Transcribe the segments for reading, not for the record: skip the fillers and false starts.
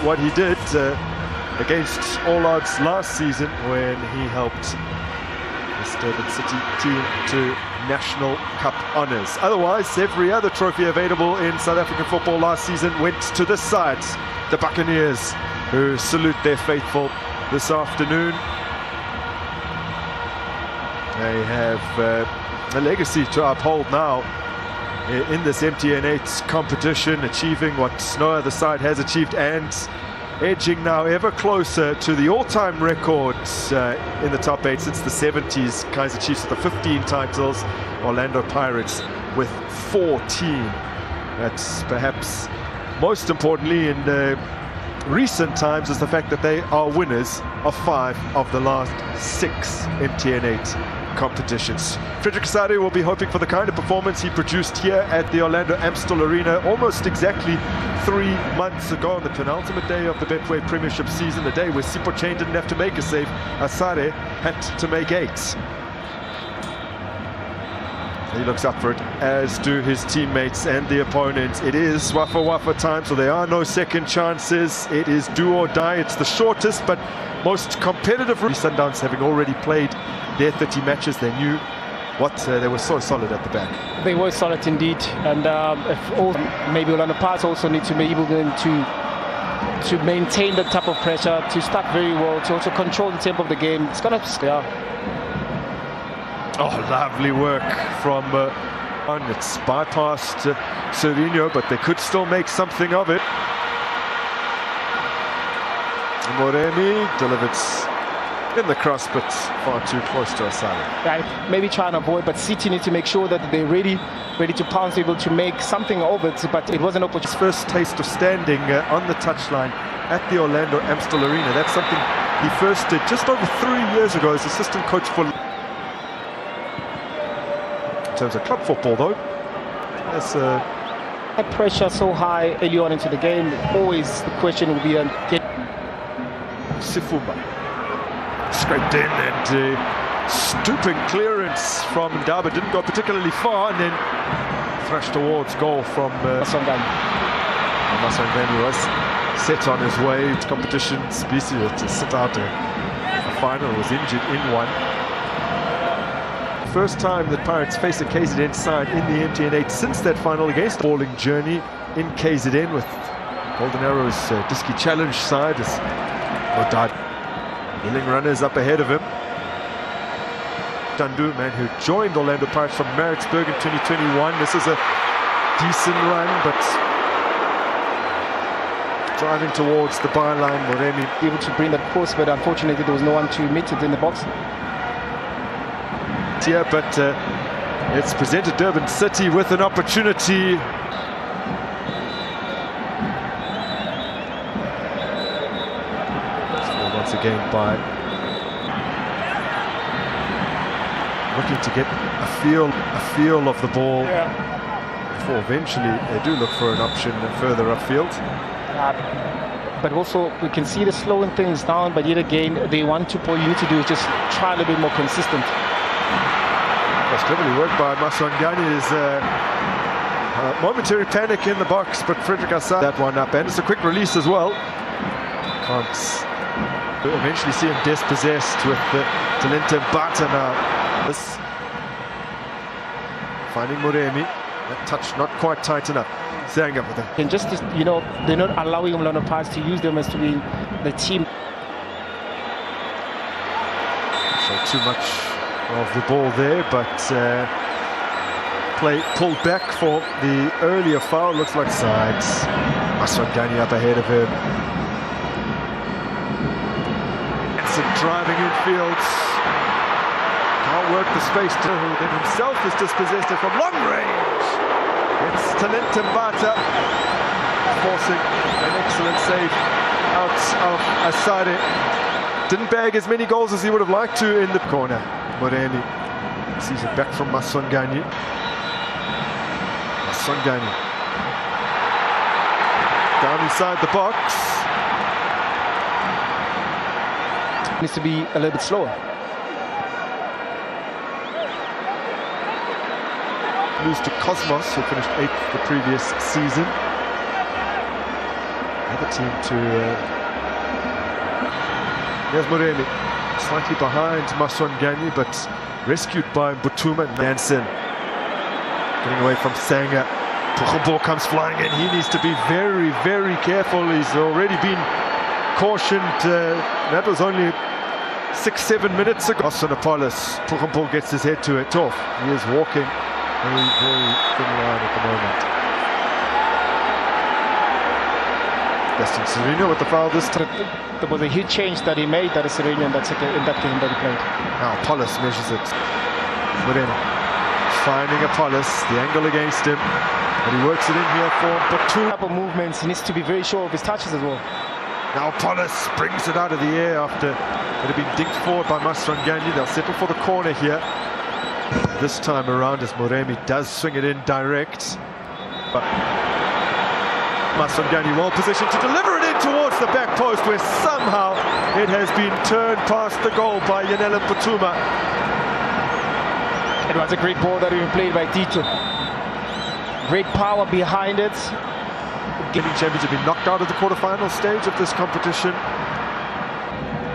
what he did against all odds last season when he helped this Durban City team to National Cup honours. Otherwise, every other trophy available in South African football last season went to this side, the Buccaneers, who salute their faithful this afternoon. They have a legacy to uphold now in this MTN8 competition, achieving what no other side has achieved and edging now ever closer to the all-time records in the top 8 since the 70s. Kaizer Chiefs with the 15 titles, Orlando Pirates with 14. That's perhaps most importantly in recent times is the fact that they are winners of 5 of the last 6 MTN8 competitions. Frederick Asare will be hoping for the kind of performance he produced here at the Orlando Amstel Arena almost exactly 3 months ago on the penultimate day of the Betway Premiership season, a day where Sipho Chain didn't have to make a save. Asare had to make 8. He looks up for it, as do his teammates and the opponents. It is Wafa time, so there are no second chances. It is do or die. It's the shortest but most competitive. Sundowns having already played their 30 matches, they knew what they were so solid at the back. They were solid indeed, and maybe Orlando Pirates also need to be able to maintain that type of pressure, to start very well, to also control the tempo of the game. It's gonna Oh, lovely work from it's bypassed Serino, but they could still make something of it. Moremi delivers in the cross, but far too close to Asare. Right, maybe try and avoid, but City need to make sure that they're ready to pounce, able to make something of it, but it wasn't opportunity. His first taste of standing on the touchline at the Orlando Amstel Arena. That's something he first did just over 3 years ago as assistant coach for... In terms of club football, though, there's that pressure so high early on into the game. Always the question will be Sifuma scraped in, and stooping clearance from Ndaba didn't go particularly far, and then thrashed towards goal from Masongani. Masongani was set on his way to competition. Specie to sit out a final, was injured in one. First time that Pirates face a KZN side in the MTN8 since that final against the balling journey in KZN, with Golden Arrows Diski Challenge side as Milling runners up ahead of him. Dandu, man who joined Orlando Pirates from Maritzburg in 2021. This is a decent run, but driving towards the byline. Moremi able to bring that course, but unfortunately there was no one to meet it in the box. Yeah, but it's presented Durban City with an opportunity. Once again by looking to get a feel of the ball before eventually they do look for an option further upfield. But also we can see the slowing things down, but yet again they want to, all you need to do is just try a little bit more consistent. That's cleverly worked by Masongani. Is momentary panic in the box, but Frederick Asare that one up, and it's a quick release as well. Can't eventually see him dispossessed with the Talenta Bata now. This finding Moremi, that touch not quite tight enough. Staying up with him. And just you know, they're not allowing Orlando Pirates to use them as to be the team. So too much of the ball there, but play pulled back for the earlier foul. Looks like sides. Masongani up ahead of him. Some driving infield. Can't work the space to who then himself is dispossessed from long range. It's Talenta Bata forcing an excellent save out of Asare. Didn't bag as many goals as he would have liked to in the corner. Moremi sees it back from Masongani. Masongani down inside the box. Needs to be a little bit slower. Lose to Cosmos, who finished 8th the previous season. other team to... Here's Moremi, slightly behind Maswanganyi, but rescued by Butuma. Nansen getting away from Sanga. Puchumbo comes flying in. He needs to be very, very careful. He's already been cautioned. That was only 6-7 minutes ago. Osanapolis, Puchumbo gets his head to it off. He is walking very, very thin line at the moment. Justin Sereno with the foul this time. There was a huge change that he made, that is Sereno, in that game that he played. Now Polis measures it. Moreno finding Apollos, the angle against him, and he works it in here for Batu. Type of movements, he needs to be very sure of his touches as well. Now Polis brings it out of the air after it had been dinked forward by Maswanganyi. They'll settle for the corner here. This time around, as Moremi does swing it in direct, but Maswanganyi well positioned to deliver it in towards the back post, where somehow it has been turned past the goal by Yanela Butuma. It was a great ball that had been played by Tito. Great power behind it. Defending champions have been knocked out of the quarterfinal stage of this competition.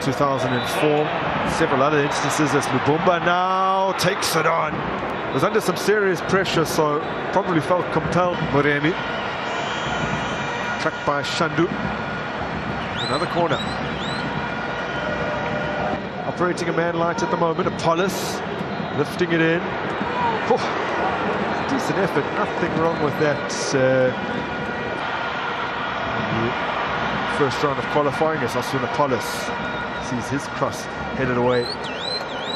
2004, several other instances as Lubumba now takes it on. Was under some serious pressure, so probably felt compelled. Moremi, tracked by Shandu. Another corner. Operating a man light at the moment. Apollos lifting it in. Oh, decent effort, nothing wrong with that. First round of qualifying as Asuna Apollos sees his cross headed away.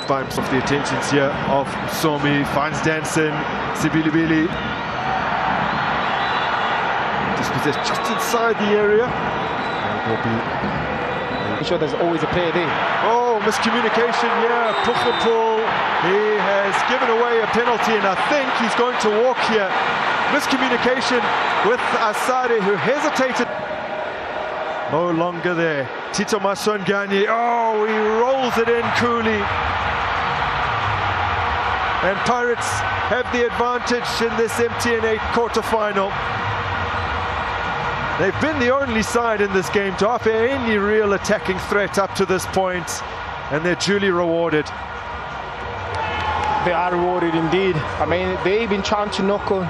By himself the attentions here of Somi, finds Danson, Sibilibili. Dispossessed just inside the area. And it will be... I'm sure there's always a player there. Oh, miscommunication, yeah, Puchumbo. He has given away a penalty, and I think he's going to walk here. Miscommunication with Asare, who hesitated. No longer there. Tito Maswanganyi, oh, he rolls it in coolly. And Pirates have the advantage in this MTN8 quarterfinal. They've been the only side in this game to offer any real attacking threat up to this point, and they're duly rewarded. They are rewarded indeed. I mean, they've been trying to knock on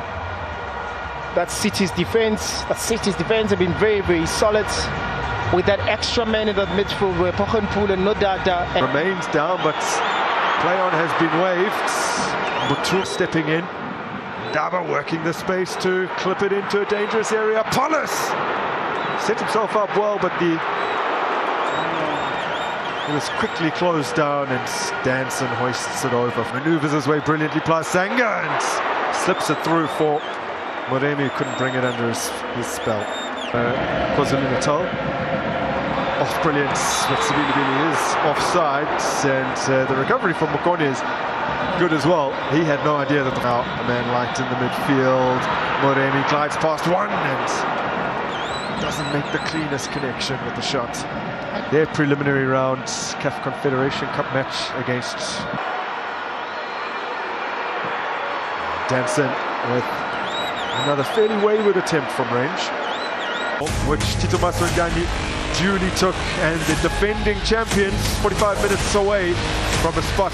that City's defense. That City's defense have been very, very solid. With that extra man in that midfield where Puchumbo and Nodada remains down, but play on has been waved. Mutu stepping in. Daba working the space to clip it into a dangerous area. Polis set himself up well, but it was quickly closed down, and Danson hoists it over. Maneuvers his way brilliantly past Sanga and slips it through for Moremi, who couldn't bring it under his spell. KwaZulu-Natal off brilliance, but Sibilibili is offside, and the recovery from Mokone is good as well. He had no idea that now a man light in the midfield. Moremi glides past one and doesn't make the cleanest connection with the shot. Their preliminary round CAF Confederation Cup match against Danson with another fairly wayward attempt from range, which Tito Maswanganyi duly took, and the defending champions 45 minutes away from a spot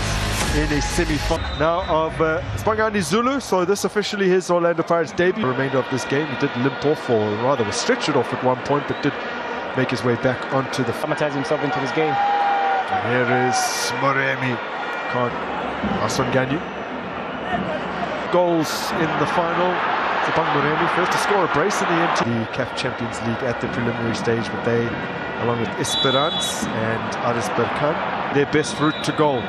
in a semi-final now of Spangani Zulu. So this officially his Orlando Pirates debut. The remainder of this game, he did limp off, or rather was stretched off at one point, but did make his way back onto the... Dramatize himself into this game. And here is Moremi. Maswanganyi. Goals in the final. Upon Moremi, first to score a brace in the CAF Champions League at the preliminary stage, but they, along with Esperance and Aris Berkan, their best route to goal,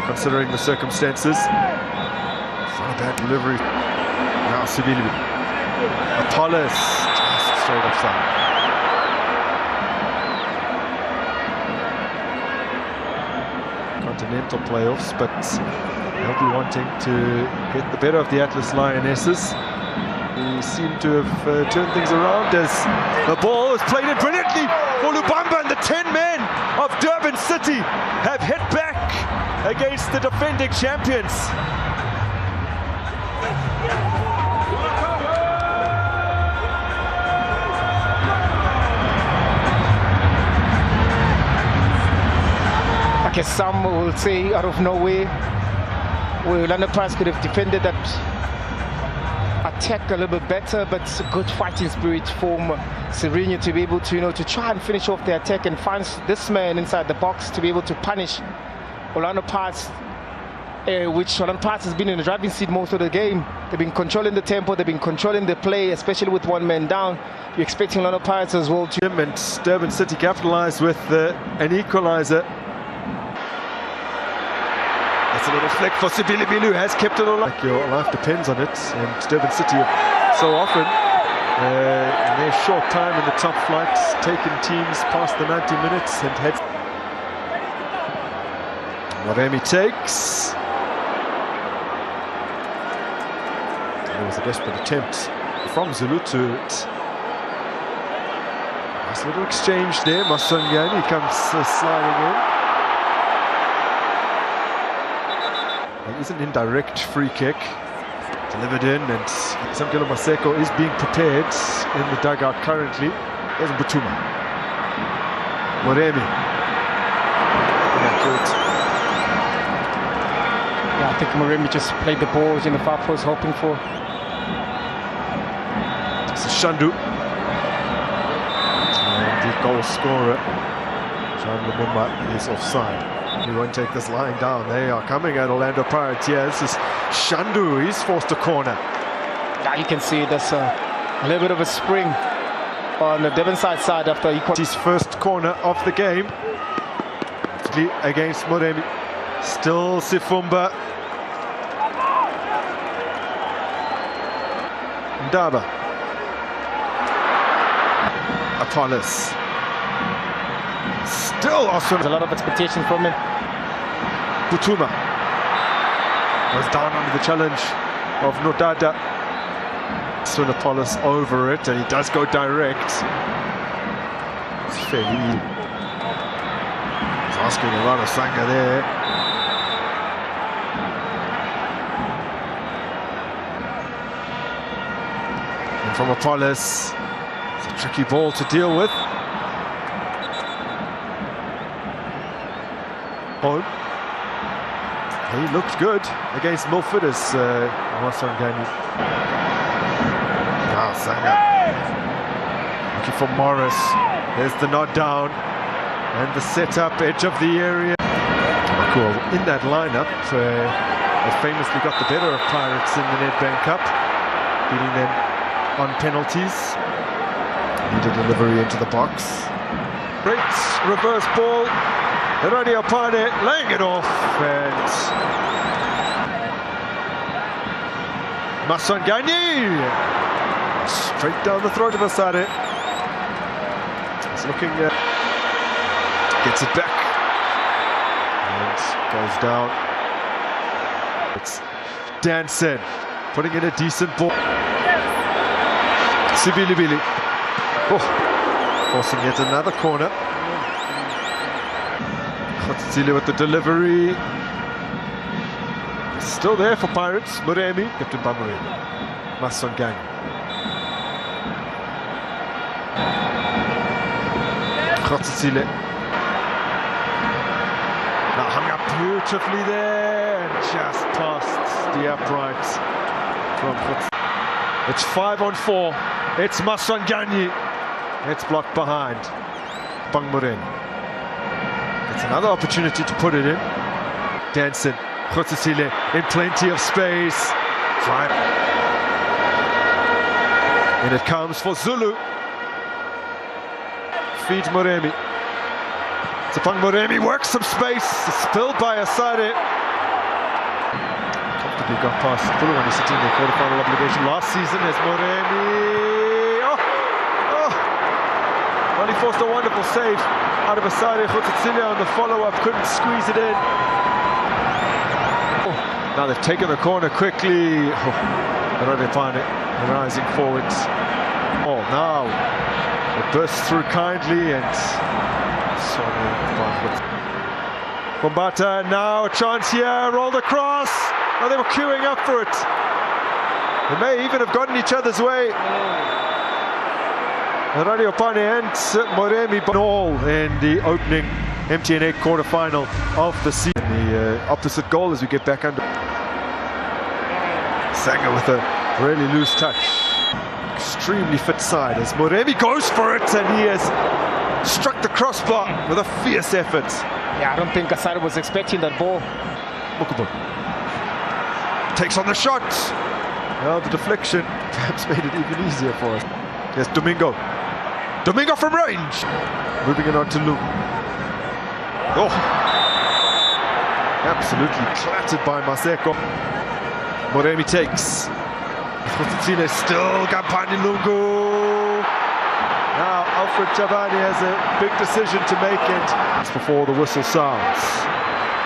considering the circumstances. It's not a bad delivery. Now Sibilibi. Apollos, just straight offside. Continental playoffs, but they'll be wanting to get the better of the Atlas Lionesses. He seemed to have turned things around as the ball is played in brilliantly for Lubumba, and the 10 men of Durban City have hit back against the defending champions. guess some will say out of nowhere, where Orlando Pirates could have defended that attack a little bit better, but good fighting spirit from Serena to be able to, to try and finish off the attack and find this man inside the box to be able to punish Orlando Pirates, which Orlando Pirates has been in the driving seat most of the game. They've been controlling the tempo, they've been controlling the play, especially with one man down. You're expecting Orlando Pirates as well to... And Durban City capitalised with an equaliser. That's a little flick for Sibilibilu, who has kept it all. Like your life depends on it, and Durban City so often in their short time in the top flight, taking teams past the 90 minutes and had... Moremi takes. There was a desperate attempt from Zulu to... Nice little exchange there. Masongani comes sliding in. It is an indirect free kick delivered in, and Samkelo Maseko is being prepared in the dugout currently. There's Butuma. Moremi. Yeah, I think Moremi just played the balls in the far post, hoping for... It's a Shandu. And the goal scorer, John Lumumba, is offside. He won't take this lying down. They are coming at Orlando Pirates here. This is Shandu. He's forced a corner. Now you can see there's a little bit of a spring on the Durban side after he caught his first corner of the game against Moremi. Still Sifumba. Ndaba. Apollos. Still awesome. There's a lot of expectation from him. Butuma was down under the challenge of Nodada. Swin Apollos over it, and he does go direct. It's fairly... He's asking a lot of Sanga there. And from Apollos, it's a tricky ball to deal with. Home. He looked good against Milford as Masongani. Ah, Sanga. Looking for Morris. There's the nod down. And the setup, edge of the area. Cool. In that lineup, they famously got the better of Pirates in the Nedbank Cup, beating them on penalties. Need a delivery into the box. Great reverse ball. Radio Pane laying it off, and Masongani straight down the throat of Asare. He's looking, gets it back and goes down. It's Danson putting in a decent ball. Sibilibili, forcing yet another corner. Khotsile with the delivery. Still there for Pirates. Moremi, Captain by Moremi. Masongani. Khotsile. Now hung up beautifully there and just past the upright from Khotsile. It's 5-on-4. It's Masongani. It's blocked behind. Bang Moremi. It's another opportunity to put it in. Danson, Khotsile in plenty of space. Drive. And it comes for Zulu. Feeds Moremi. Sapang Moremi works some space. Spilled by Asare. Comfortably got past Puluwani sitting in the quarterfinal obligation last season as Moremi. He forced a wonderful save out of Asare. Khotsile on the follow-up, couldn't squeeze it in. Now they've taken the corner quickly. Radepane rising forwards. Now it bursts through kindly and Bombata now a chance here, rolled across. They were queuing up for it. They may even have gotten each other's way. Radio Pane and Moremi all in the opening MTN8 quarter-final of the season. The opposite goal as we get back under. Sanger with a really loose touch. Extremely fit side as Moremi goes for it, and he has struck the crossbar with a fierce effort. Yeah, I don't think Asare was expecting that ball. Mukubori takes on the shot. Well, the deflection perhaps made it even easier for us. Yes, Domingo. Domingo from range. Moving it on to Lu. Oh, absolutely clattered by Maseko. Moremi takes. Khotitsile still Kampani Lungu. Now Alfred Chabani has a big decision to make, and it's before the whistle sounds.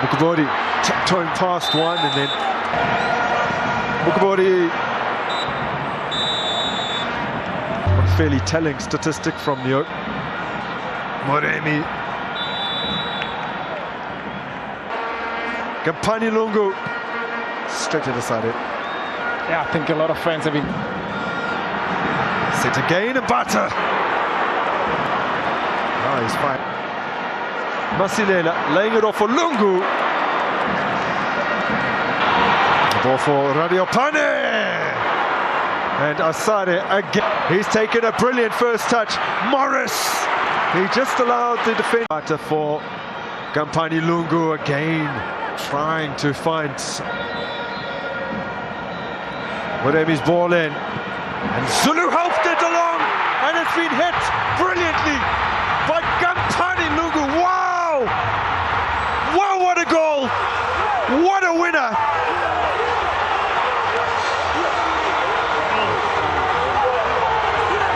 Mukubori tiptoeing past one, and then Mukubori. One fairly telling statistic from Neo. Moremi. Kampani Lungu. Straight to the side. Yeah, I think a lot of fans have been. Set again and Bata. Oh, he's fine. Masilela laying it off for Lungu. The ball for Radio Pane. And Asare again. He's taken a brilliant first touch. Morris. He just allowed the defense. Bata for Kampani Lungu again. Trying to find Moremi's ball in, and Zulu helped it along, and it's been hit brilliantly by Kampani Lungu. Wow! Wow, what a goal! What a winner!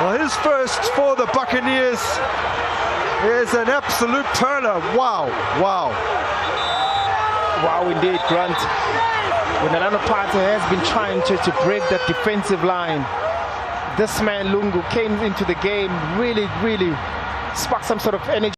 Well, his first for the Buccaneers is an absolute perler. Wow, wow. Wow, indeed, Grant. When Orlando Party has been trying to break that defensive line, this man Lungu came into the game, really sparked some sort of energy.